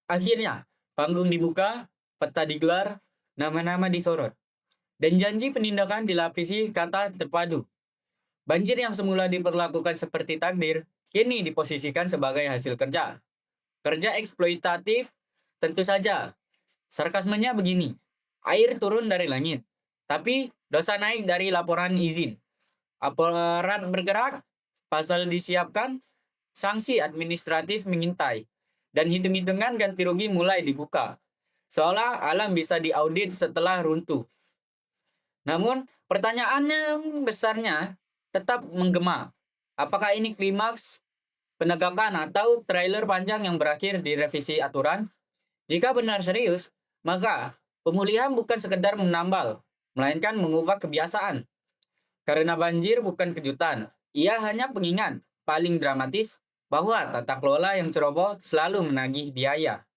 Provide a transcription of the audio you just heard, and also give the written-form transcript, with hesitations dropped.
Akhirnya, panggung dibuka, peta digelar, nama-nama disorot, dan janji penindakan dilapisi kata terpadu. Banjir yang semula diperlakukan seperti takdir, kini diposisikan sebagai hasil kerja. Kerja eksploitatif, tentu saja. Sarkasmenya begini, air turun dari langit, tapi dosa naik dari laporan izin. Aparat bergerak, pasal disiapkan, sanksi administratif mengintai, dan hitung-hitungan ganti rugi mulai dibuka. Seolah alam bisa diaudit setelah runtuh. Namun, pertanyaannya besarnya tetap menggema. Apakah ini klimaks penegakan atau trailer panjang yang berakhir di revisi aturan? Jika benar serius, maka pemulihan bukan sekedar menambal, melainkan mengubah kebiasaan. Karena banjir bukan kejutan, ia hanya pengingat paling dramatis bahwa tata kelola yang ceroboh selalu menagih biaya.